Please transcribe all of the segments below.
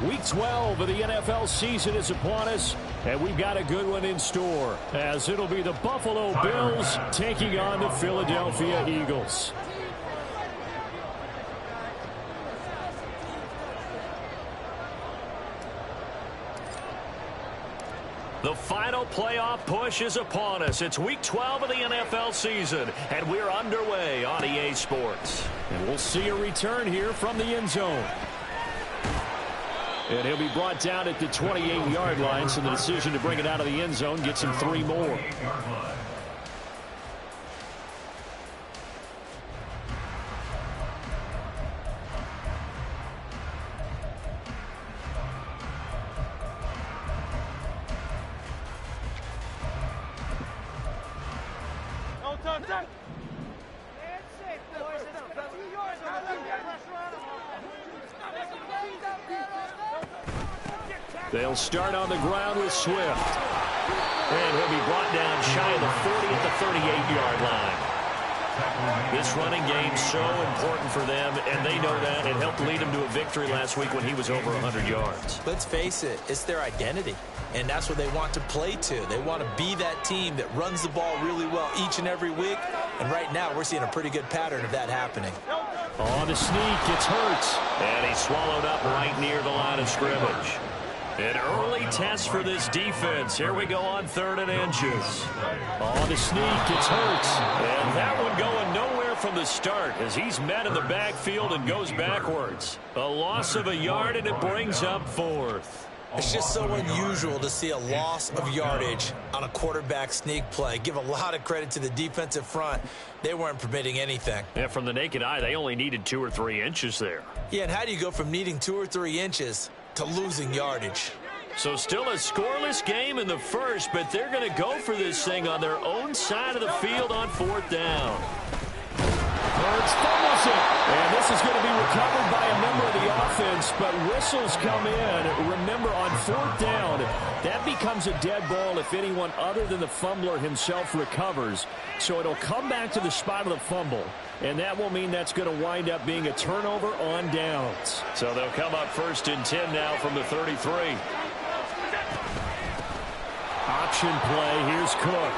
Week 12 of the NFL season is upon us, and we've got a good one in store, as it'll be the Buffalo Bills taking on the Philadelphia Eagles. The final playoff push is upon us. It's Week 12 of the NFL season, and we're underway on EA Sports. And we'll see a return here from the end zone. And he'll be brought down at the 28-yard line, so the decision to bring it out of the end zone gets him 3 more. They'll start on the ground with Swift. And he'll be brought down shy of the 40 at the 38-yard line. This running game's so important for them, and they know that. It helped lead them to a victory last week when he was over 100 yards. Let's face it, it's their identity, and that's what they want to play to. They want to be that team that runs the ball really well each and every week, and right now we're seeing a pretty good pattern of that happening. On the sneak, it's Hurts. And he's swallowed up right near the line of scrimmage. An early test for this defense. Here we go on 3rd and inches. On the sneak, it's Hurts. And that one going nowhere from the start as he's met in the backfield and goes backwards. A loss of a yard, and it brings up 4th. It's just so unusual to see a loss of yardage on a quarterback sneak play. Give a lot of credit to the defensive front. They weren't permitting anything. Yeah, from the naked eye, they only needed 2 or 3 inches there. Yeah, and how do you go from needing 2 or 3 inches to losing yardage? So still a scoreless game in the first, but they're going to go for this thing on their own side of the field on 4th down. Hurts fumbles it. And this is going to be recovered by a member of the offense, but whistles come in. Remember, on 4th down, that becomes a dead ball if anyone other than the fumbler himself recovers. So it'll come back to the spot of the fumble, and that will mean that's going to wind up being a turnover on downs. So they'll come up 1st and 10 now from the 33. Option play. Here's Cook.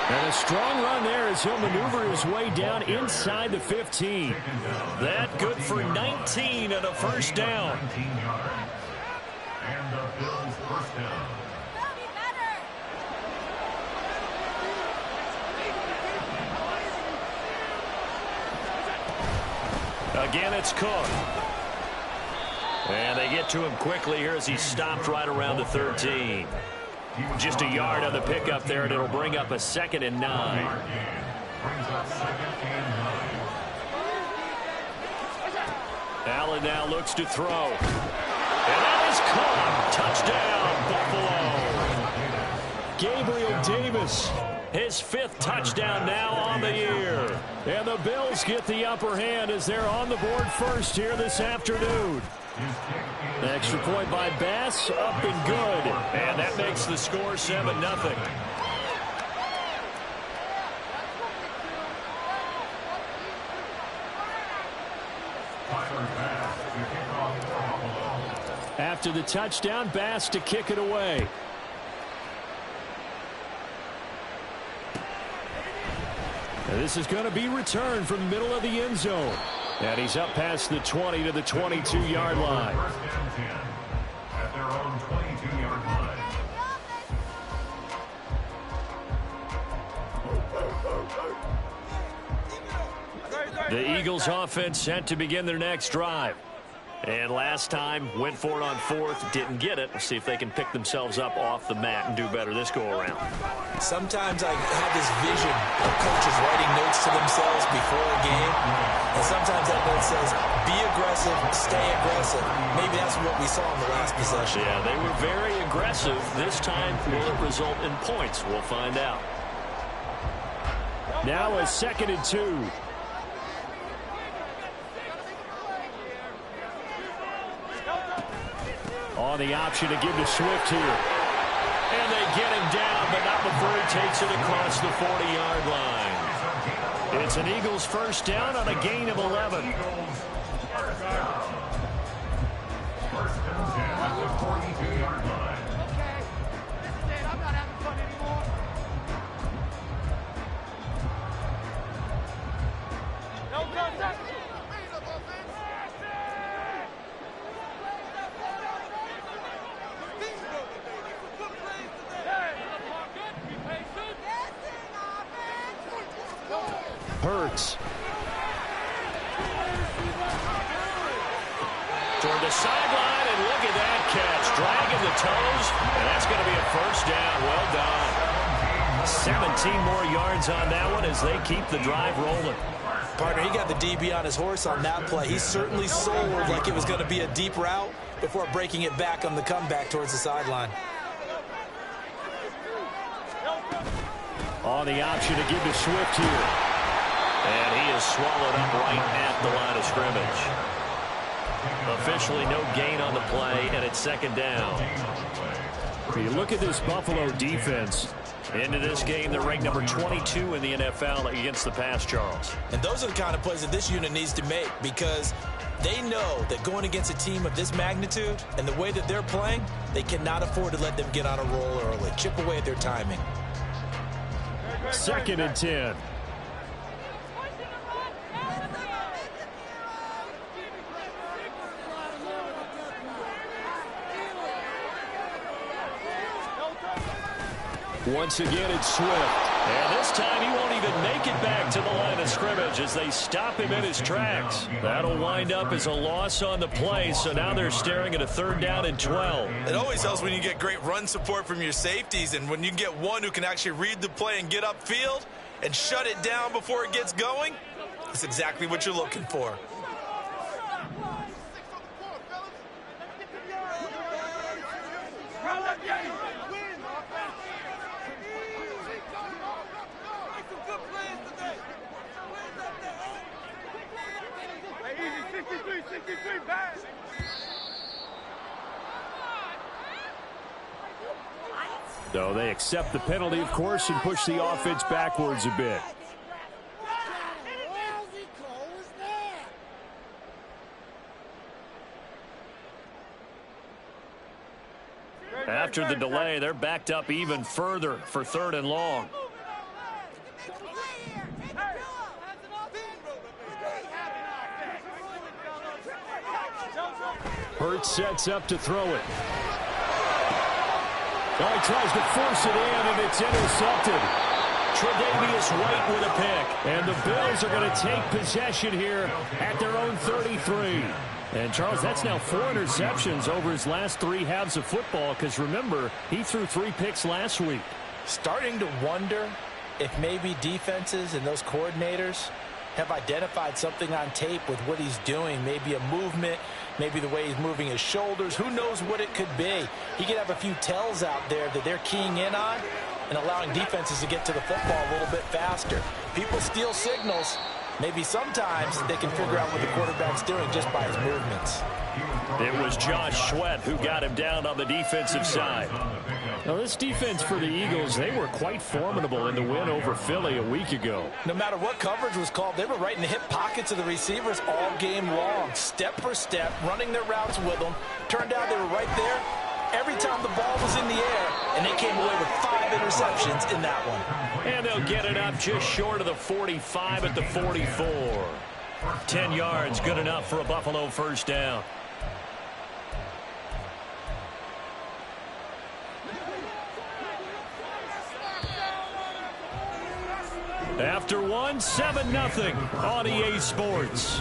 And a strong run there as he'll maneuver his way down inside the 15. That good for 19 and a 1st down. And the Bills' 1st down. Again, it's Cook. And they get to him quickly here as he's stopped right around the 13. Just a yard on the pickup there, and it'll bring up a 2nd and 9. Allen now looks to throw. And that is caught. Touchdown, Buffalo. Gabriel Davis, his 5th touchdown now on the year. And the Bills get the upper hand as they're on the board first here this afternoon. The extra point by Bass, up and good. And that makes the score 7-0. After the touchdown, Bass to kick it away. And this is going to be returned from the middle of the end zone. And he's up past the 20 to the 22-yard line. At their own 22-yard line. The Eagles offense set to begin their next drive. And last time, went for it on 4th, didn't get it. We'll see if they can pick themselves up off the mat and do better this go-around. Sometimes I have this vision of coaches writing notes to themselves before a game, and sometimes that note says, be aggressive, stay aggressive. Maybe that's what we saw in the last possession. Yeah, they were very aggressive. This time, will it result in points? We'll find out. Now a 2nd and 2. On the option to give to Swift here. And they get him down, but not before he takes it across the 40-yard line. It's an Eagles 1st down on a gain of 11. Hurts. Toward the sideline, and look at that catch. Dragging the toes, and that's going to be a first down. Well done. 17 more yards on that one as they keep the drive rolling. Partner, he got the DB on his horse on that play. He certainly sold like it was going to be a deep route before breaking it back on the comeback towards the sideline. On the option to give to Swift here. And he is swallowed up right at the line of scrimmage. Officially no gain on the play, and it's second down. You look at this Buffalo defense. Into this game, they're ranked number 22 in the NFL against the pass, Charles. And those are the kind of plays that this unit needs to make, because they know that going against a team of this magnitude and the way that they're playing, they cannot afford to let them get on a roll early. Chip away at their timing. 2nd and 10. Once again, it's Swift. And this time he won't even make it back to the line of scrimmage as they stop him in his tracks. That'll wind up as a loss on the play, so now they're staring at a 3rd down and 12. It always helps when you get great run support from your safeties, and when you get one who can actually read the play and get upfield and shut it down before it gets going. That's exactly what you're looking for. So they accept the penalty, of course, and push the offense backwards a bit. After the delay, they're backed up even further for 3rd and long. Hurts sets up to throw it. Oh, he tries to force it in, and it's intercepted. Tre'Davious White with a pick. And the Bills are going to take possession here at their own 33. And, Charles, that's now 4 interceptions over his last 3 halves of football, because, remember, he threw 3 picks last week. Starting to wonder if maybe defenses and those coordinators have identified something on tape with what he's doing, maybe a movement, maybe the way he's moving his shoulders. Who knows what it could be? He could have a few tells out there that they're keying in on and allowing defenses to get to the football a little bit faster. People steal signals. Maybe sometimes they can figure out what the quarterback's doing just by his movements. It was Josh Sweat who got him down on the defensive side. Now, this defense for the Eagles, they were quite formidable in the win over Philly a week ago. No matter what coverage was called, they were right in the hip pockets of the receivers all game long, step for step, running their routes with them. Turned out they were right there every time the ball was in the air, and they came away with 5 interceptions in that one. And they'll get it up just short of the 45 at the 44. 10 yards, good enough for a Buffalo first down. After one, 7-0 on EA Sports.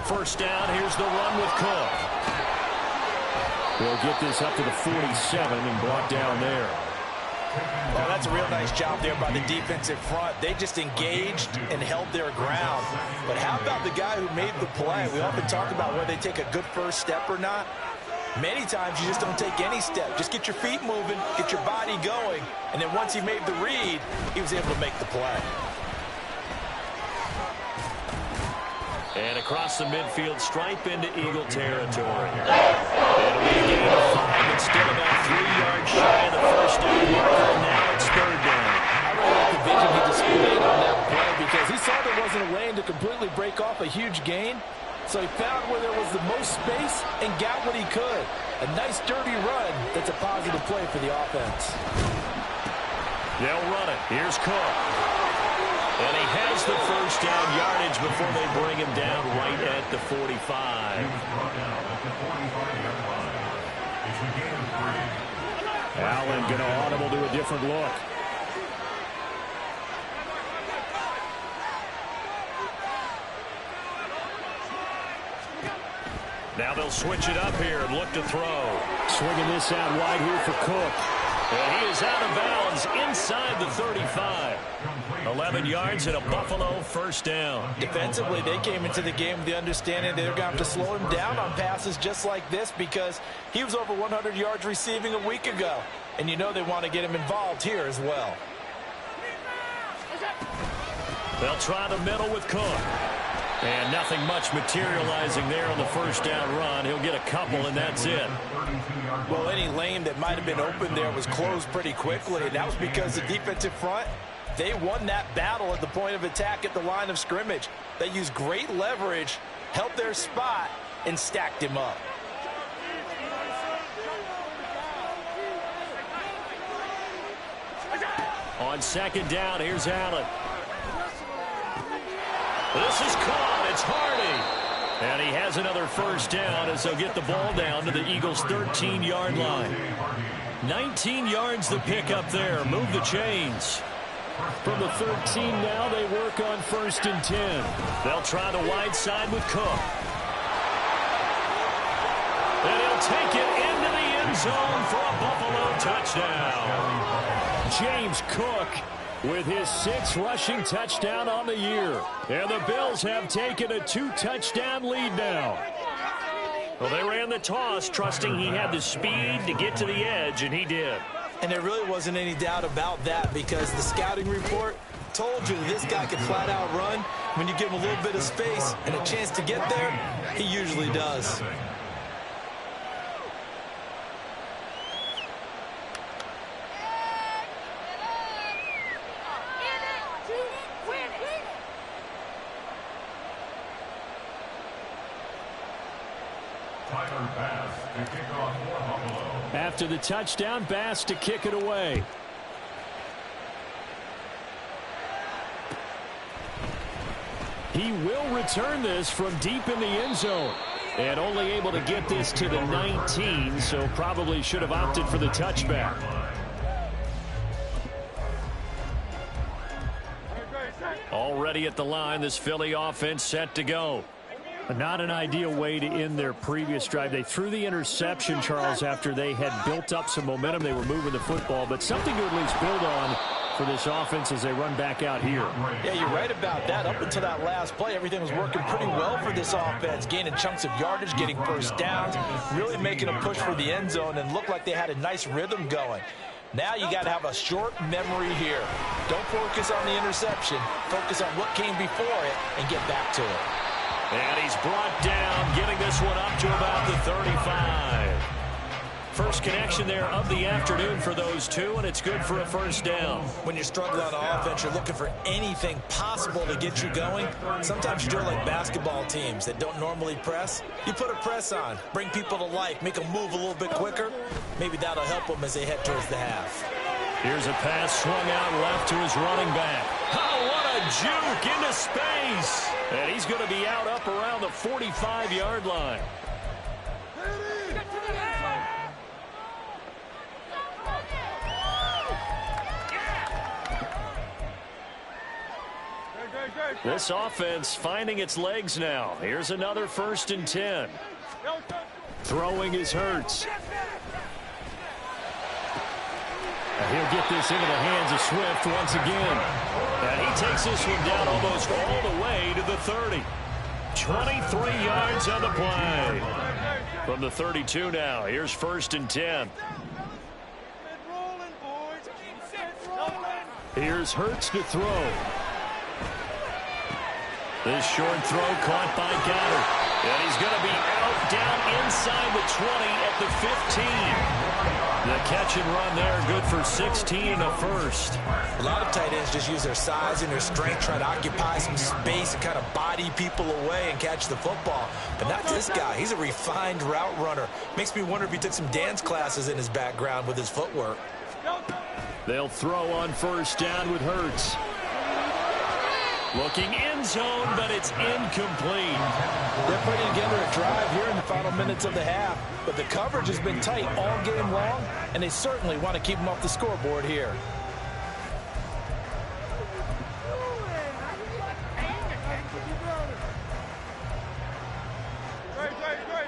First down, here's the run with Cook. They'll get this up to the 47 and brought down there. Well, that's a real nice job there by the defensive front. They just engaged and held their ground. But how about the guy who made the play? We often talk about whether they take a good first step or not. Many times you just don't take any step. Just get your feet moving, get your body going, and then once he made the read, he was able to make the play. And across the midfield, stripe into Eagle territory. It'll be a gain of 5. It's still about 3 yards shy of the first down marker, and now it's 3rd down. I really like the vision he displayed on that play because he saw there wasn't a lane to completely break off a huge gain. So he found where there was the most space and got what he could. A nice, dirty run that's a positive play for the offense. They'll run it. Here's Cook. And he has the first down yardage before they bring him down right at the 45. He was brought down at the 45-yard line. It's a gain of 3. Allen going to audible to a different look. Now they'll switch it up here and look to throw. Swinging this out wide here for Cook. And he is out of bounds inside the 35. 11 yards and a Buffalo first down. Defensively, they came into the game with the understanding they're going to have to slow him down on passes just like this because he was over 100 yards receiving a week ago. And you know they want to get him involved here as well. They'll try the middle with Cook. And nothing much materializing there on the first down run. He'll get a couple, and that's it. Well, any lane that might have been open there was closed pretty quickly, and that was because the defensive front, they won that battle at the point of attack at the line of scrimmage. They used great leverage, held their spot, and stacked him up. On second down, here's Allen. This is caught. It's Hardy. And he has another first down as they'll get the ball down to the Eagles' 13-yard line. 19 yards the pick up there. Move the chains. From the 13 now, they work on 1st and 10. They'll try the wide side with Cook. And he'll take it into the end zone for a Buffalo touchdown. James Cook with his 6th rushing touchdown on the year. And the Bills have taken a 2-touchdown lead now. Well, they ran the toss, trusting he had the speed to get to the edge, and he did. And there really wasn't any doubt about that because the scouting report told you this guy could flat out run. When you give him a little bit of space and a chance to get there, he usually does. After the touchdown, Bass to kick it away. He will return this from deep in the end zone. And only able to get this to the 19, so probably should have opted for the touchback. Already at the line, this Philly offense set to go. Not an ideal way to end their previous drive. They threw the interception, Charles, after they had built up some momentum. They were moving the football, but something to at least build on for this offense as they run back out here. Yeah, you're right about that. Up until that last play, everything was working pretty well for this offense, gaining chunks of yardage, getting first downs, really making a push for the end zone, and looked like they had a nice rhythm going. Now you got to have a short memory here. Don't focus on the interception. Focus on what came before it and get back to it. And he's brought down, getting this one up to about the 35. First connection there of the afternoon for those two, and it's good for a first down. When you're struggling on offense, you're looking for anything possible to get you going. Sometimes you do it like basketball teams that don't normally press. You put a press on, bring people to life, make them move a little bit quicker. Maybe that'll help them as they head towards the half. Here's a pass swung out left to his running back. Oh, what a juke into space. And he's going to be out up around the 45-yard line. This offense finding its legs now. Here's another 1st and 10. Throwing is Hurts. He'll get this into the hands of Swift once again. And he takes this one down almost all the way to the 30. 23 yards on the play. From the 32 now, here's 1st and 10. Here's Hurts to throw. This short throw caught by Goddard. And he's going to be out down inside the 20 at the 15. The catch and run there, good for 16 and a first. A lot of tight ends just use their size and their strength, try to occupy some space and kind of body people away and catch the football. But not this guy. He's a refined route runner. Makes me wonder if he took some dance classes in his background with his footwork. They'll throw on first down with Hurts. Looking end zone, but it's incomplete. They're putting together a drive here in the final minutes of the half, but the coverage has been tight all game long, and they certainly want to keep them off the scoreboard here.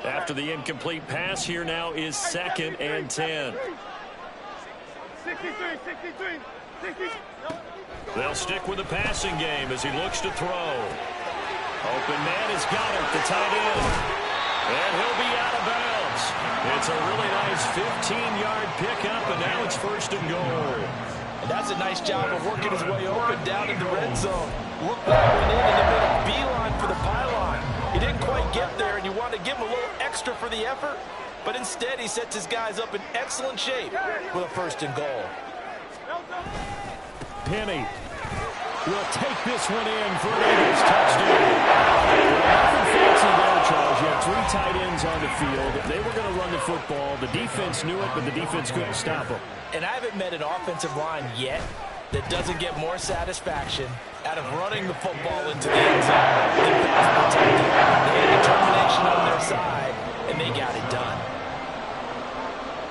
After the incomplete pass, here now is 2nd and 10. 63. They'll stick with the passing game as he looks to throw. Open man has got it, the tight end. And he'll be out of bounds. It's a really nice 15-yard pickup, and now it's 1st and goal. And that's a nice job of working his way open down in the red zone. Looked like went in and he made a beeline for the pylon. He didn't quite get there, and you want to give him a little extra for the effort, but instead he sets his guys up in excellent shape with a 1st and goal. Penny will take this one in for an Eagles touchdown. Nothing fancy there, Charles. You have 3 tight ends on the field. They were going to run the football. The defense knew it, but the defense couldn't stop them. And I haven't met an offensive line yet that doesn't get more satisfaction out of running the football into the end zone than pass protecting. They had determination on their side, and they got it done.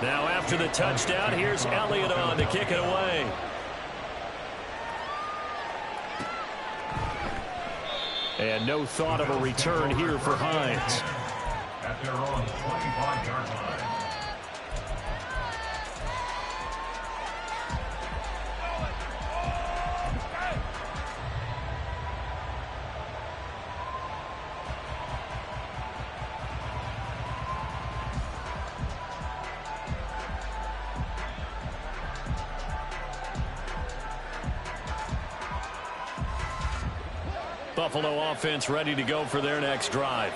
Now after the touchdown, here's Elliott on to kick it away. And no thought of a return here for Hines. At their own 25-yard line. Buffalo offense ready to go for their next drive.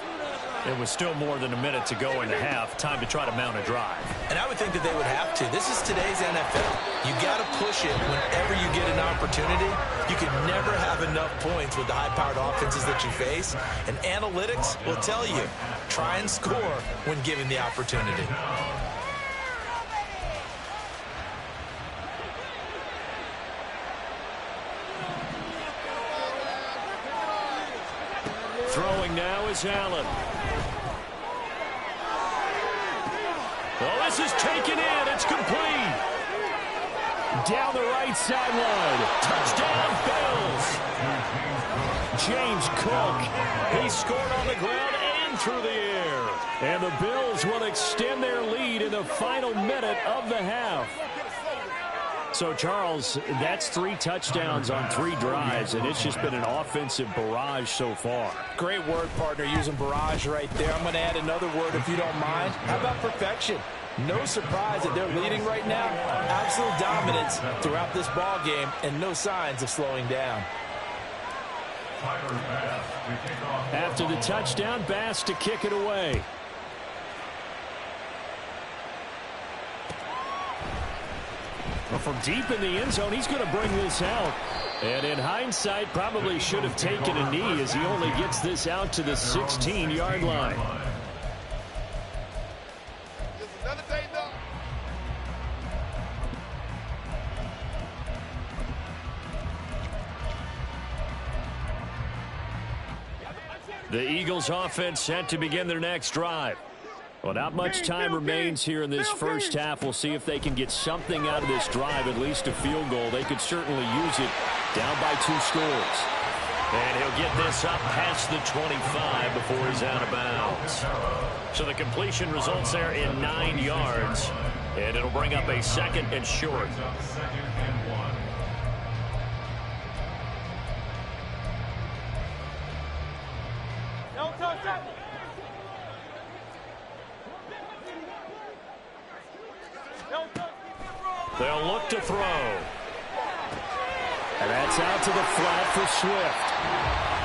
It was still more than a minute to go in the half. Time to try to mount a drive. And I would think that they would have to. This is today's NFL. You got to push it whenever you get an opportunity. You can never have enough points with the high-powered offenses that you face. And analytics will tell you, try and score when given the opportunity. Throwing now is Allen. Oh, this is taken in. It's complete. Down the right sideline. Touchdown, Bills. James Cook. He scored on the ground and through the air. And the Bills will extend their lead in the final minute of the half. So, Charles, that's 3 touchdowns on 3 drives, and it's just been an offensive barrage so far. Great word, partner, using barrage right there. I'm going to add another word if you don't mind. How about perfection? No surprise that they're leading right now. Absolute dominance throughout this ball game and no signs of slowing down. After the touchdown, Bass to kick it away. Well, from deep in the end zone, he's going to bring this out. And in hindsight, probably should have taken a knee as he only gets this out to the 16-yard line. The Eagles offense set to begin their next drive. Well, not much time remains here in this first half. We'll see if they can get something out of this drive, at least a field goal. They could certainly use it down by 2 scores. And he'll get this up past the 25 before he's out of bounds. So the completion results there in 9 yards. And it'll bring up a 2nd and short. They'll look to throw. And that's out to the flat for Swift.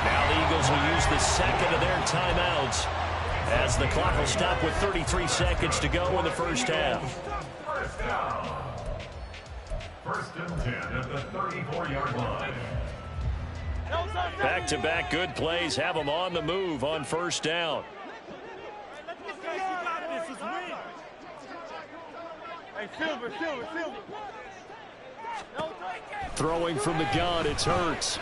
Now the Eagles will use the 2nd of their timeouts as the clock will stop with 33 seconds to go in the first half. First down. 1st and 10 at the 34-yard line. Back-to-back good plays have them on the move on first down. Hey, Silver. Throwing from the gun, it's Hurts.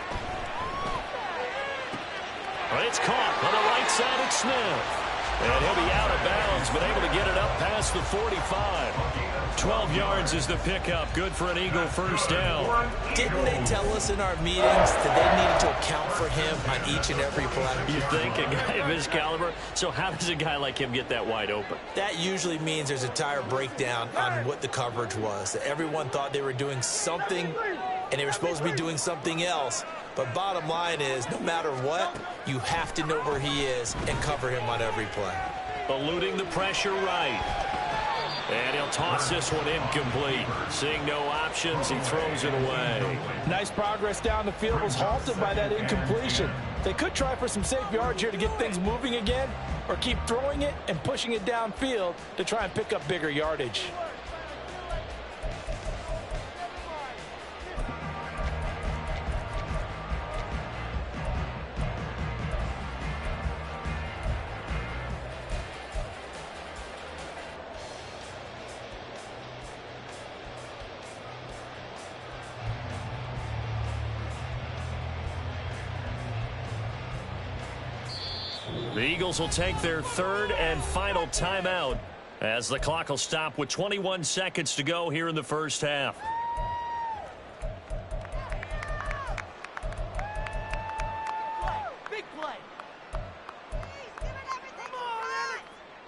It's caught on the right side at Smith. And he'll be out of bounds, but able to get it up past the 45. 12 yards is the pickup. Good for an Eagle first down. Didn't they tell us in our meetings that they needed to account for him on each and every play? You think a guy of his caliber? So how does a guy like him get that wide open? That usually means there's a tire breakdown on what the coverage was. That everyone thought they were doing something, and they were supposed to be doing something else. But bottom line is, no matter what, you have to know where he is and cover him on every play. Eluding the pressure right. And he'll toss this one incomplete. Seeing no options, he throws it away. Nice progress down the field, was halted by that incompletion. They could try for some safe yards here to get things moving again, or keep throwing it and pushing it downfield to try and pick up bigger yardage. The Eagles will take their third and final timeout as the clock will stop with 21 seconds to go here in the first half. Big play.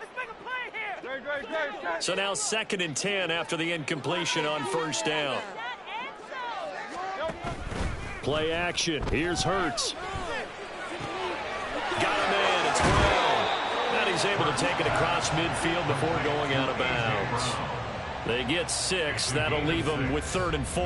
Let's make a play here. So now 2nd and 10 after the incompletion on first down. Play action. Here's Hurts. Got a man. It's Brown. And he's able to take it across midfield before going out of bounds. They get 6. That'll leave them with 3rd and 4.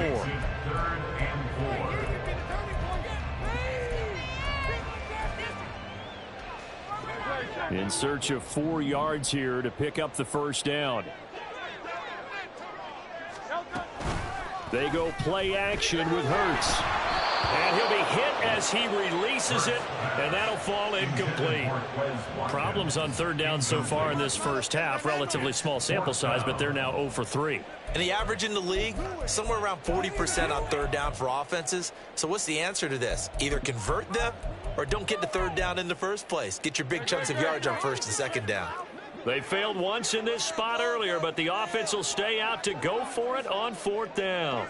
In search of 4 yards here to pick up the first down. They go play action with Hurts. And he'll be hit as he releases it, and that'll fall incomplete. Problems on 3rd down so far in this first half. Relatively small sample size, but they're now 0 for 3. And the average in the league, somewhere around 40% on 3rd down for offenses. So what's the answer to this? Either convert them or don't get the 3rd down in the first place. Get your big chunks of yards on 1st and 2nd down. They failed once in this spot earlier, but the offense will stay out to go for it on 4th down.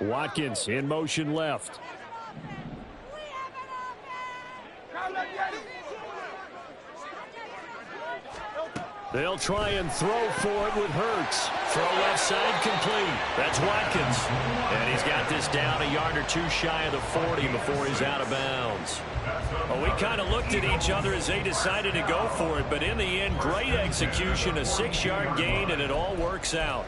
Watkins in motion left. They'll try and throw for it with Hurts. Throw left side complete. That's Watkins. And he's got this down a yard or 2 shy of the 40 before he's out of bounds. Well, we kind of looked at each other as they decided to go for it, but in the end, great execution, a 6-yard gain, and it all works out.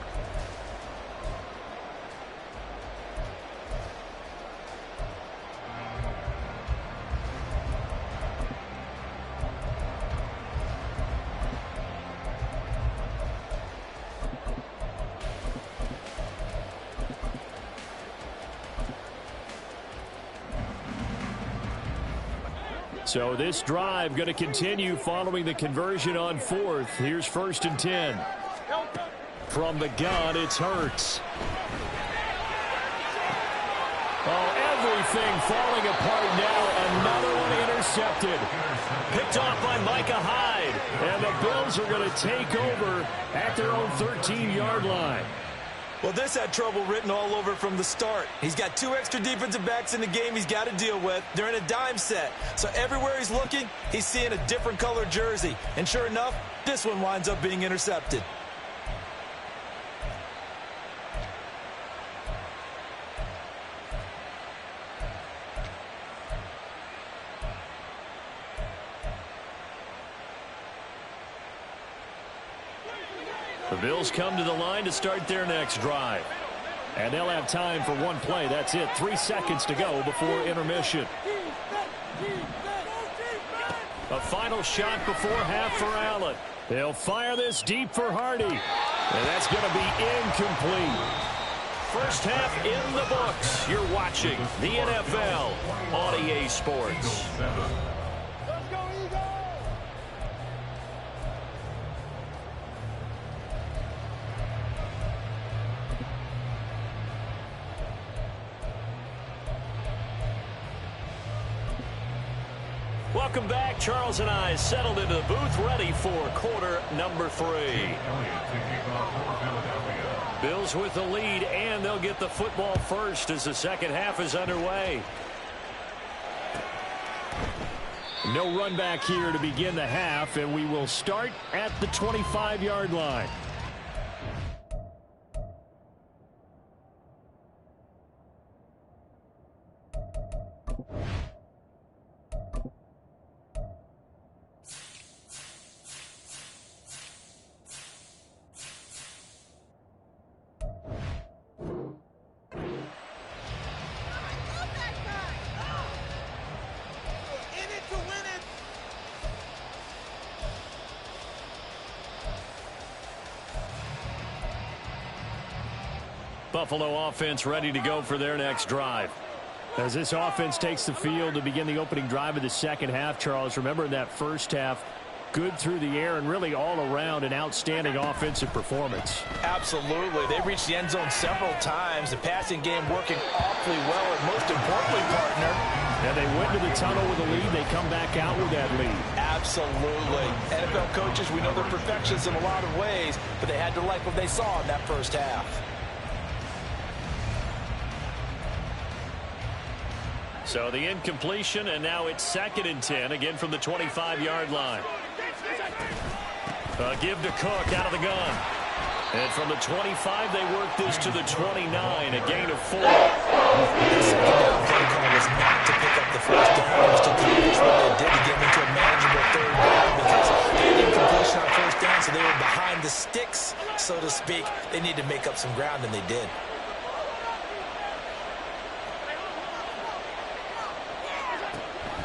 So this drive going to continue following the conversion on 4th. Here's 1st and 10. From the gun, it's Hurts. Oh, everything falling apart now. Another one intercepted. Picked off by Micah Hyde. And the Bills are going to take over at their own 13-yard line. Well, this had trouble written all over from the start. He's got 2 extra defensive backs in the game he's got to deal with. They're in a dime set. So everywhere he's looking, he's seeing a different color jersey. And sure enough, this one winds up being intercepted. The Bills come to the line to start their next drive. And they'll have time for 1 play. That's it. 3 seconds to go before intermission. A final shot before half for Allen. They'll fire this deep for Hardy. And that's going to be incomplete. First half in the books. You're watching the NFL, on EA Sports. Let's go, Eagles! Welcome back. Charles and I settled into the booth ready for quarter number 3. Bills with the lead, and they'll get the football first as the second half is underway. No run back here to begin the half, and we will start at the 25-yard line. Buffalo offense ready to go for their next drive. As this offense takes the field to begin the opening drive of the second half, Charles, remember in that first half, good through the air and really all around an outstanding offensive performance. Absolutely. They reached the end zone several times. The passing game working awfully well, and most importantly, partner. And they went to the tunnel with a lead. They come back out with that lead. Absolutely. NFL coaches, we know they're perfectionists in a lot of ways, but they had to like what they saw in that first half. So the incompletion, and now it's 2nd and 10, again from the 25-yard line. Give to Cook out of the gun. And from the 25, they work this to the 29, a gain of 4. The second down play call was not to pick up the first down. It was to accomplish what they did to get into a manageable third down because they had incompletion on first down, so they were behind the sticks, so to speak. They need to make up some ground, and they did.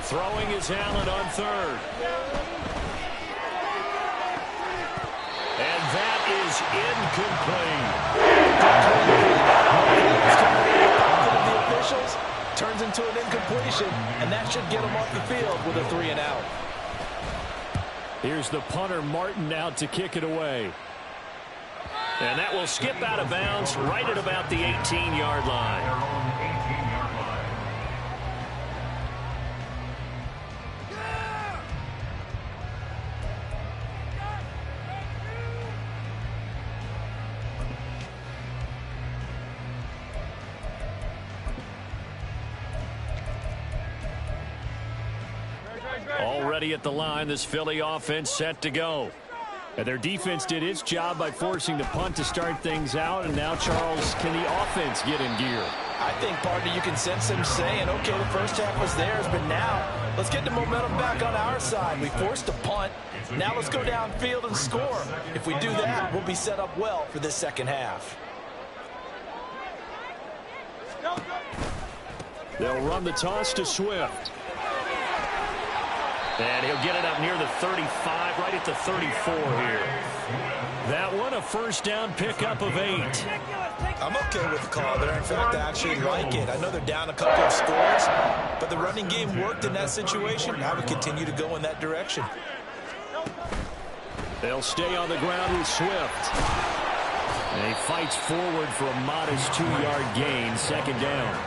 Throwing is Allen on 3rd. And that is incomplete. The officials turns into an incompletion, and that should get them off the field with a 3 and out. Here's the punter, Martin, out to kick it away. And that will skip out of bounds right at about the 18-yard line. Already at the line, this Philly offense set to go. And their defense did its job by forcing the punt to start things out. And now, Charles, can the offense get in gear? I think, partner, you can sense them saying, okay, the first half was theirs, but now let's get the momentum back on our side. We forced a punt. Now let's go downfield and score. If we do that, we'll be set up well for this second half. They'll run the toss to Swift. And he'll get it up near the 35, right at the 34 here. That one, a first down pickup of 8. I'm okay with the call there. In fact, I actually like it. I know they're down a couple of scores, but the running game worked in that situation. I would continue to go in that direction. They'll stay on the ground with Swift. And he fights forward for a modest 2-yard gain, second down.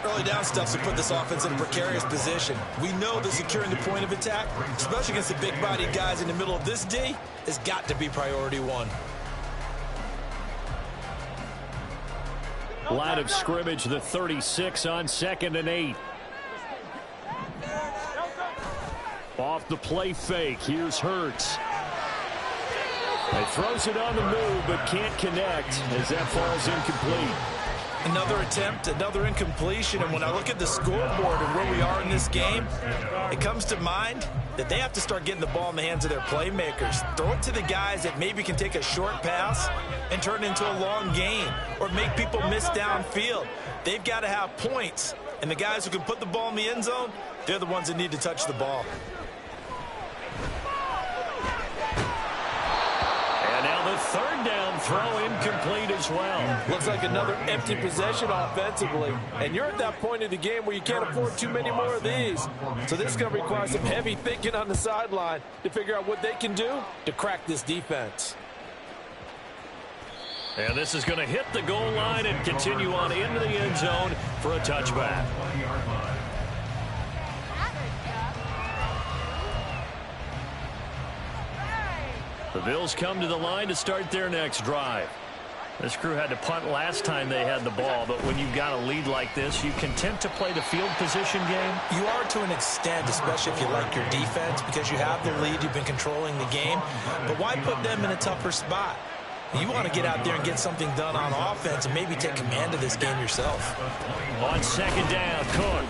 Early down stuff to put this offense in a precarious position. We know that securing the point of attack, especially against the big-bodied guys in the middle of this D, has got to be priority 1. Line of scrimmage, the 36 on 2nd and 8. Off the play fake, here's Hurts. He throws it on the move, but can't connect as that falls incomplete. Another attempt, another incompletion, and when I look at the scoreboard and where we are in this game, it comes to mind that they have to start getting the ball in the hands of their playmakers. Throw it to the guys that maybe can take a short pass and turn it into a long gain or make people miss downfield. They've got to have points, and the guys who can put the ball in the end zone, they're the ones that need to touch the ball. And now the third down throw incomplete as well. Looks like another empty possession offensively. And you're at that point in the game where you can't afford too many more of these. So this is going to require some heavy thinking on the sideline to figure out what they can do to crack this defense. And this is going to hit the goal line and continue on into the end zone for a touchback. The Bills come to the line to start their next drive. This crew had to punt last time they had the ball, but when you've got a lead like this, you content to play the field position game? You are to an extent, especially if you like your defense, because you have the lead, you've been controlling the game. But why put them in a tougher spot? You want to get out there and get something done on offense and maybe take command of this game yourself. On second down, Cook.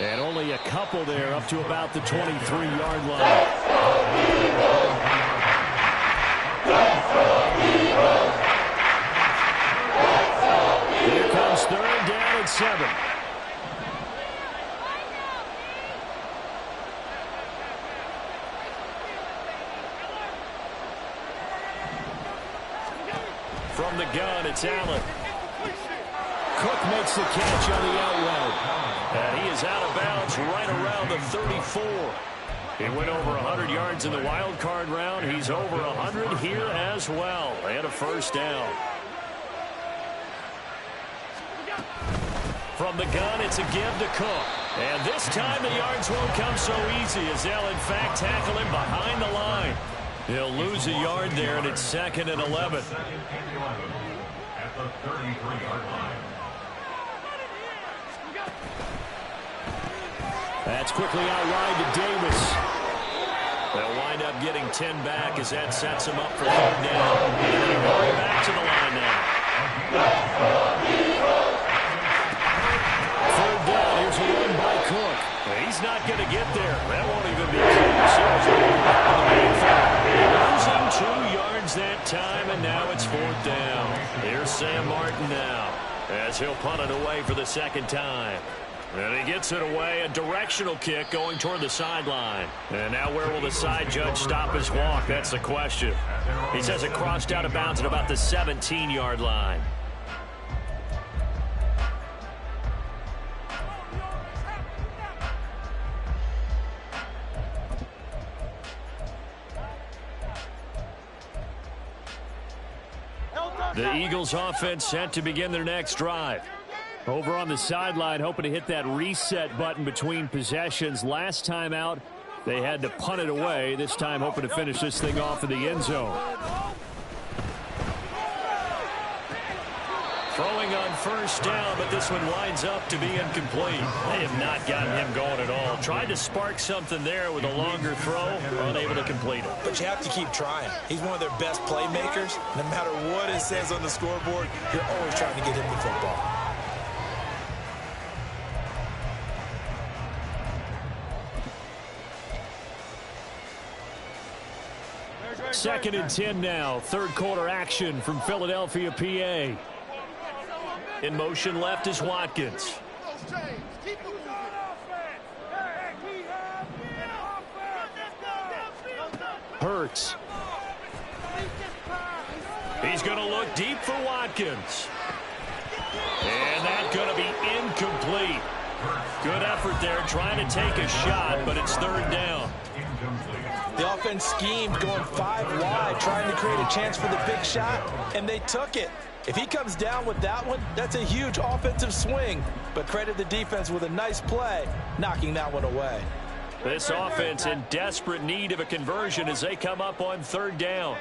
And only a couple there up to about the 23-yard line. Here comes third down and 7. From the gun, it's Allen. Cook makes the catch on the out route. And he is out of bounds right around the 34. He went over 100 yards in the wild card round. He's over 100 here as well. And a first down. From the gun, it's a give to Cook. And this time the yards won't come so easy as they'll, in fact, tackle him behind the line. He'll lose a yard there, and it's 2nd and 11. At the 33-yard line. That's quickly out wide to Davis. They'll wind up getting 10 back as that sets him up for third down. Going back to the line now. Third down, here's a run by Cook. He's not going to get there. That won't even be losing 2 yards that time, and now it's fourth down. Here's Sam Martin now as he'll punt it away for the second time. And he gets it away, a directional kick going toward the sideline. And now where will the side judge stop his walk? That's the question. He says it crossed out of bounds at about the 17-yard line. The Eagles offense set to begin their next drive. Over on the sideline, hoping to hit that reset button between possessions. Last time out, they had to punt it away. This time, hoping to finish this thing off in the end zone. Throwing on first down, but this one winds up to be incomplete. They have not gotten him going at all. Tried to spark something there with a longer throw, unable to complete it. But you have to keep trying. He's one of their best playmakers. No matter what it says on the scoreboard, you're always trying to get him the football. Second and 10 now. Third quarter action from Philadelphia, PA. In motion left is Watkins. Hurts. He's going to look deep for Watkins. And that's going to be incomplete. Good effort there trying to take a shot, but it's third down. The offense schemed going 5 wide, trying to create a chance for the big shot, and they took it. If he comes down with that one, that's a huge offensive swing. But credit the defense with a nice play, knocking that one away. This offense in desperate need of a conversion as they come up on third down.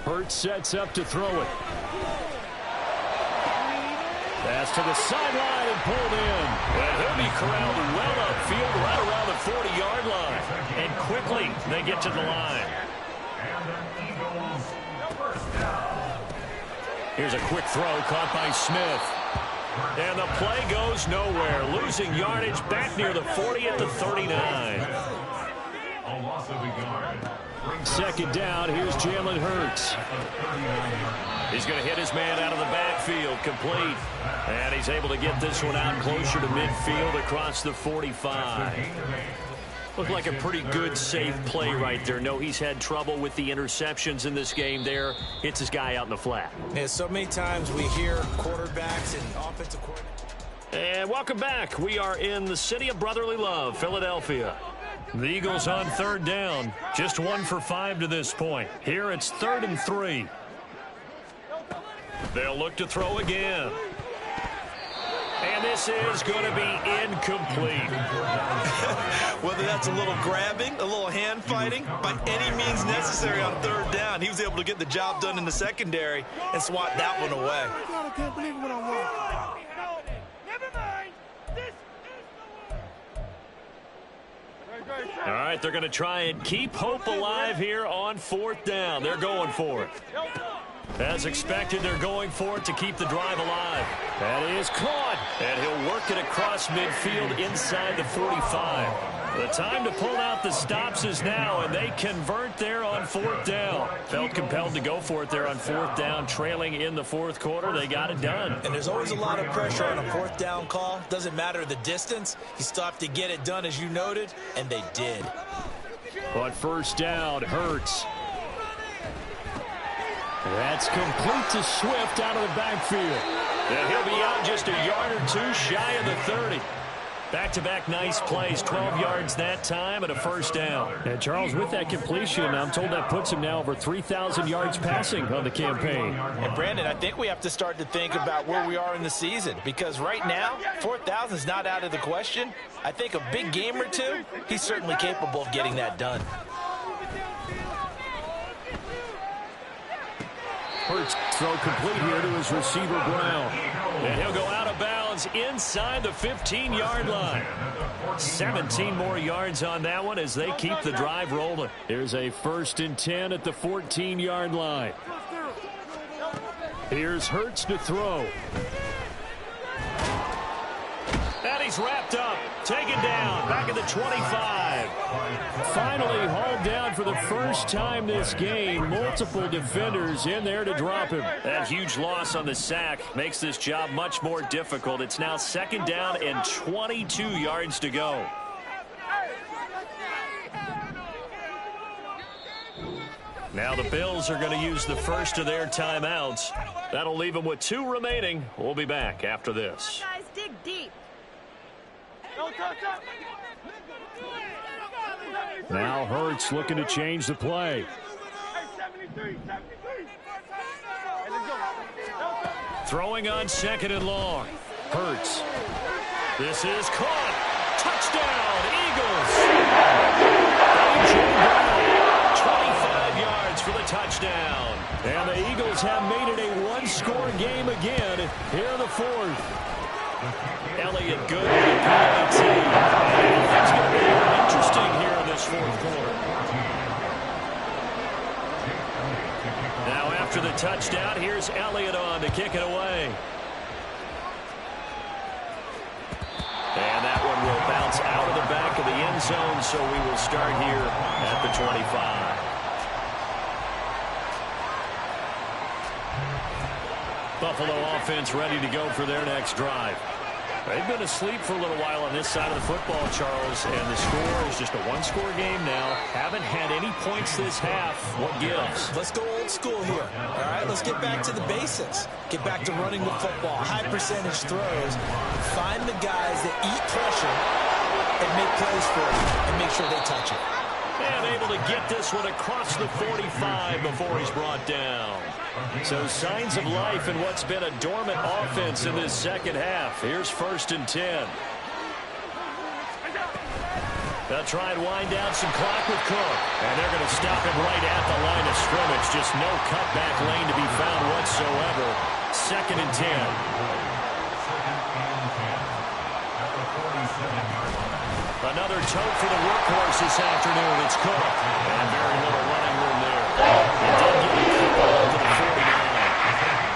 Hurts sets up to throw it. Pass to the sideline and pulled in. And he'll be corralled well upfield right around the 40-yard line. And quickly they get to the line. Here's a quick throw caught by Smith. And the play goes nowhere. Losing yardage back near the 40 at the 39. Second down, here's Jalen Hurts. He's going to hit his man out of the backfield, complete. And he's able to get this one out closer to midfield across the 45. Looked like a pretty good, safe play right there. No, he's had trouble with the interceptions in this game there. Hits his guy out in the flat. Yeah, so many times we hear quarterbacks and offensive coordinators. And welcome back. We are in the city of brotherly love, Philadelphia. The Eagles on third down. Just 1 for 5 to this point. Here it's 3rd and 3. They'll look to throw again. And And this is going to be incomplete. Whether that's a little grabbing, a little hand fighting, by any means necessary on third down, he was able to get the job done in the secondary and swat that one away. I can't believe what I want. Never mind. This is the one. All right, they're going to try and keep hope alive here on fourth down. They're going for it. As expected, they're going for it to keep the drive alive. That is caught, and he'll work it across midfield inside the 45. The time to pull out the stops is now, and they convert there on fourth down. Felt compelled to go for it there on fourth down, trailing in the fourth quarter. They got it done. And there's always a lot of pressure on a fourth down call. Doesn't matter the distance. You still have to get it done, as you noted, and they did. But first down, Hurts. That's complete to Swift out of the backfield. And he'll be out just a yard or two shy of the 30. Back-to-back nice plays, 12 yards that time and a first down. And Charles, with that completion, I'm told that puts him now over 3,000 yards passing on the campaign. And Brandon, I think we have to start to think about where we are in the season, because right now, 4,000 is not out of the question. I think a big game or two, he's certainly capable of getting that done. Hurts throw complete here to his receiver Brown. And he'll go out of bounds inside the 15-yard line. 17 more yards on that one as they keep the drive rolling. Here's a 1st and 10 at the 14-yard line. Here's Hurts to throw. And he's wrapped up. Taken down. Back at the 25. Finally hauled down for the first time this game. Multiple defenders in there to drop him. That huge loss on the sack makes this job much more difficult. It's now 2nd down and 22 yards to go. Now the Bills are going to use the first of their timeouts. That'll leave them with 2 remaining. We'll be back after this. Guys, dig deep. Now Hurts looking to change the play. Throwing on 2nd and long. Hurts. This is caught. Touchdown, Eagles. A.J. Brown, 25 yards for the touchdown. And the Eagles have made it a one-score game again here in the 4th. Elliott good with the penalty. It's going to be interesting here in this 4th quarter. Now after the touchdown, here's Elliott on to kick it away. And that one will bounce out of the back of the end zone, so we will start here at the 25. Buffalo offense ready to go for their next drive. They've been asleep for a little while on this side of the football, Charles, and the score is just a one-score game now. Haven't had any points this half. What gives? Let's go old school here. All right, let's get back to the basics. Get back to running the football, high percentage throws. Find the guys that eat pressure and make plays for you and make sure they touch it. And able to get this one across the 45 before he's brought down. So signs of life in what's been a dormant offense in this second half. Here's 1st and 10. They'll try and wind down some clock with Cook. And they're going to stop him right at the line of scrimmage. Just no cutback lane to be found whatsoever. 2nd and 10. Another tote for the workhorse this afternoon. It's Cook. And very little running room there. It did get a couple up to the 49.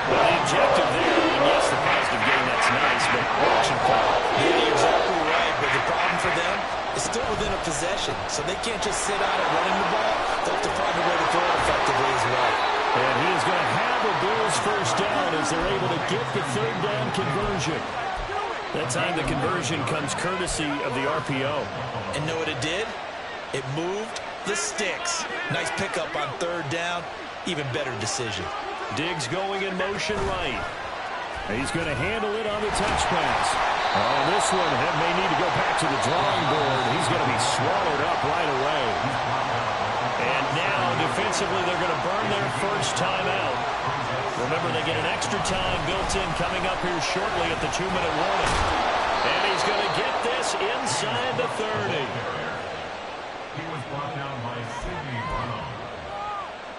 Well, the objective there, and yes, the positive gain, that's nice, but action clock. Yeah, you're exactly right, but the problem for them is still within a possession, so they can't just sit out at running the ball. They'll have to find a way to throw it effectively as well. And he is going to have a Bills first down as they're able to get the 3rd down conversion. That time the conversion comes courtesy of the RPO. And know what it did? It moved the sticks. Nice pickup on 3rd down. Even better decision. Diggs going in motion right. He's going to handle it on the touch pass. Oh, this one may need to go back to the drawing board. He's going to be swallowed up right away. And now defensive Offensively, they're going to burn their first timeout. Remember, they get an extra time built in coming up here shortly at the 2-minute warning. And he's going to get this inside the 30. He was brought down by Sidney Brown.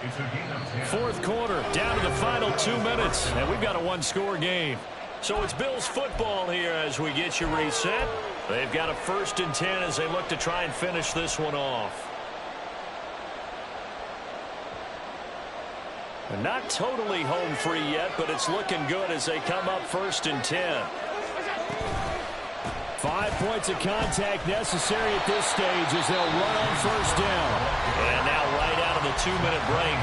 It's a gain of 10. Fourth quarter, down to the final 2 minutes, and we've got a one-score game. So it's Bills football here as we get you reset. They've got a 1st and 10 as they look to try and finish this one off. And not totally home free yet, but it's looking good as they come up 1st and 10. 5 points of contact necessary at this stage as they'll run on 1st down. And now right out of the 2-minute break,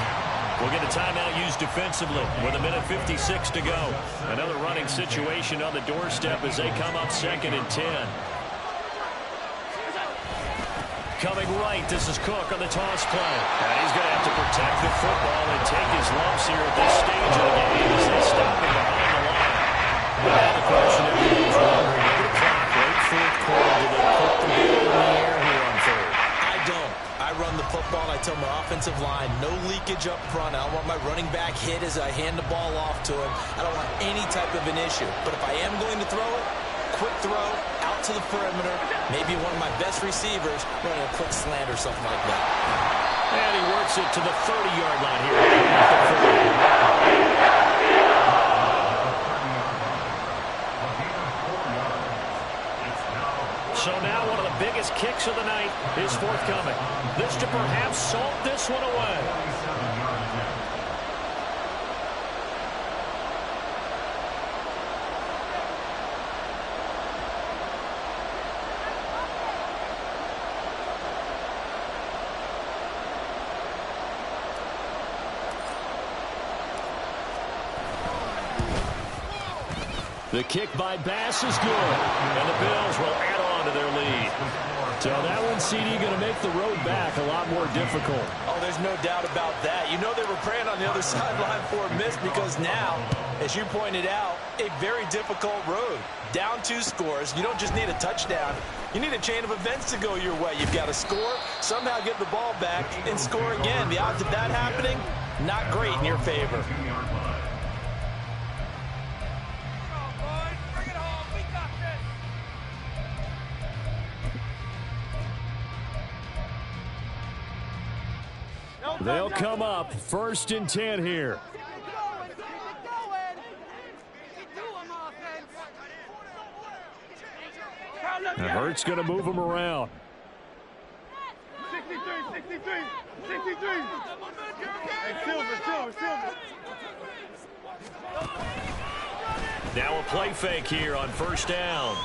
we'll get a timeout used defensively with 1:56 to go. Another running situation on the doorstep as they come up 2nd and 10. Coming right, this is Cook on the toss play. And he's going to have to protect the football and take his lumps here at this stage of the game as they stop him behind the line. Now the question everyone's wondering, look at the clock, late 4th quarter, do they put the ball in the air here on 3rd? I don't. I run the football, and I tell my offensive line, no leakage up front. I don't want my running back hit as I hand the ball off to him. I don't want any type of an issue. But if I am going to throw it, quick throw, out to the perimeter, maybe one of my best receivers running a quick slant or something like that. And he works it to the 30-yard line here. So now one of the biggest kicks of the night is forthcoming. This to perhaps salt this one away. The kick by Bass is good, and the Bills will add on to their lead. So that one, CD, going to make the road back a lot more difficult. Oh, there's no doubt about that. You know they were praying on the other sideline for a miss because now, as you pointed out, a very difficult road. Down 2 scores. You don't just need a touchdown. You need a chain of events to go your way. You've got to score, somehow get the ball back, and score again. The odds of that happening, not great in your favor. They'll come up 1st and 10 here. And Hurts going to move him around. 63. Hey, Silver. Now a play fake here on 1st down.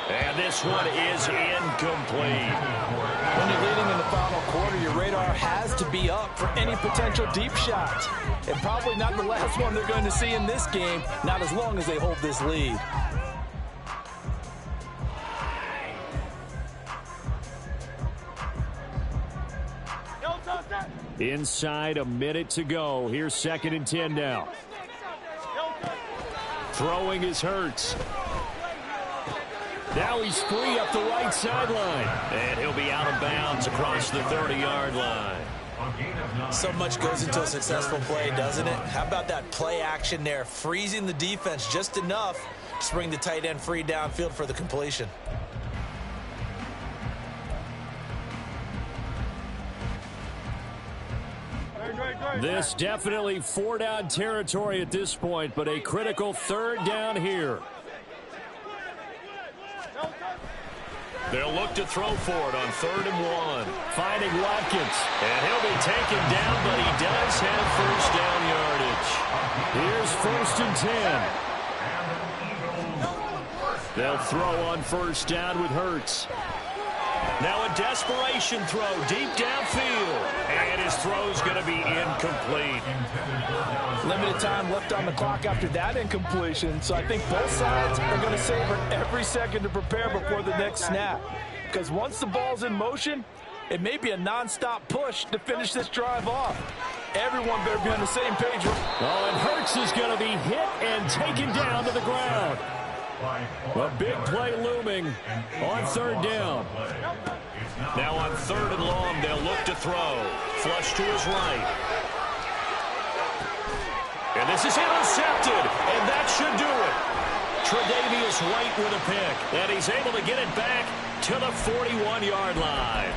And this one is incomplete. When you're leading in the final quarter, your radar has to be up for any potential deep shots. And probably not the last one they're going to see in this game, not as long as they hold this lead. Inside a minute to go. Here's 2nd and 10 now. Throwing is Hurts. Now he's free up the right sideline. And he'll be out of bounds across the 30-yard line. So much goes into a successful play, doesn't it? How about that play action there, freezing the defense just enough to bring the tight end free downfield for the completion. This definitely 4-down territory at this point, but a critical 3rd down here. They'll look to throw for it on 3rd and 1. Finding Watkins. And he'll be taken down, but he does have 1st down yardage. Here's 1st and 10. They'll throw on 1st down with Hurts. Now a desperation throw deep downfield. And his throw's going to be incomplete. Limited time left on the clock after that incompletion, so I think both sides are going to savor every second to prepare before the next snap. Because once the ball's in motion, it may be a non-stop push to finish this drive off. Everyone better be on the same page. Oh, and Hurts is going to be hit and taken down to the ground. A big play looming on 3rd down. Now on 3rd and long, they'll look to throw. Flush to his right. And this is intercepted, and that should do it. Tre'Davious White with a pick, and he's able to get it back to the 41-yard line.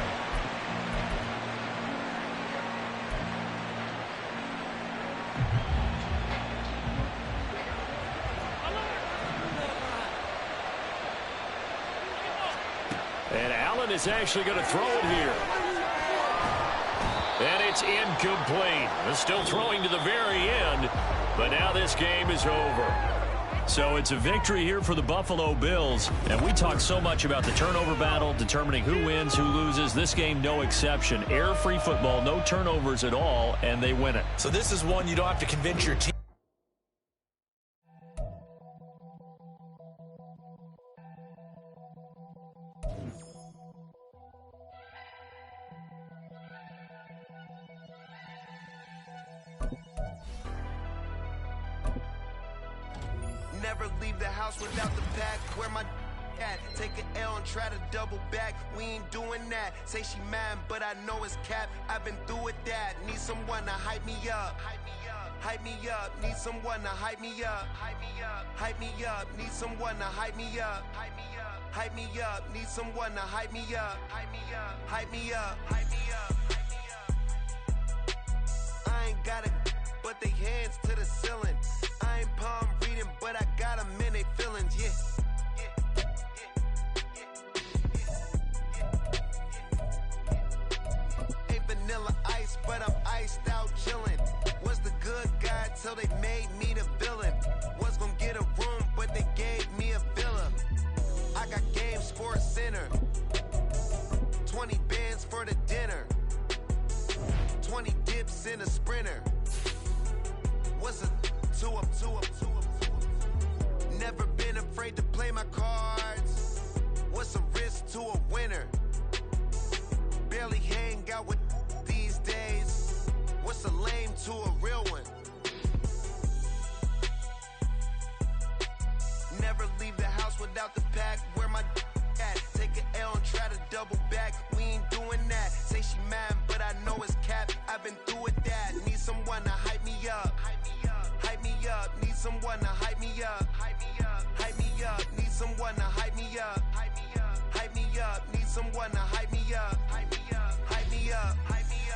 And Allen is actually going to throw it here. And it's incomplete. They're still throwing to the very end, but now this game is over. So it's a victory here for the Buffalo Bills. And we talk so much about the turnover battle, determining who wins, who loses. This game, no exception. Error-free football, no turnovers at all, and they win it. So this is one you don't have to convince your team. Never leave the house without the pack. Where my at? Take an L and try to double back. We ain't doing that. Say she mad, but I know it's cap. I've been through with that. Need someone to hype me up. Hype me up. Hype me up. Need someone to hype me up. Hype me up. Hype me up. Need someone to hype me up. Hype me up. Hype me up. Need someone to hype me up. Hype me up. Hype me up. Hype me up. Hype me up. I ain't got it, but they hands to the ceiling. I ain't palm reading, but I got them in they feelings, yeah. Ain't vanilla ice, but I'm iced out chillin'. Was the good guy till they made me the villain. Was gonna get a room, but they gave me a villa. I got game sports center. 20 bands for the dinner. 20 dips in a sprinter. What's a two up? Never been afraid to play my cards. What's a risk to a winner? Barely hang out with these days. What's a lame to a real one? Never leave the house without the pack. Where my at? Take an L and try to double back. We ain't doing that. Say she mad, but I know it's cap. I've been through with that. Need someone to hype me up. Hype me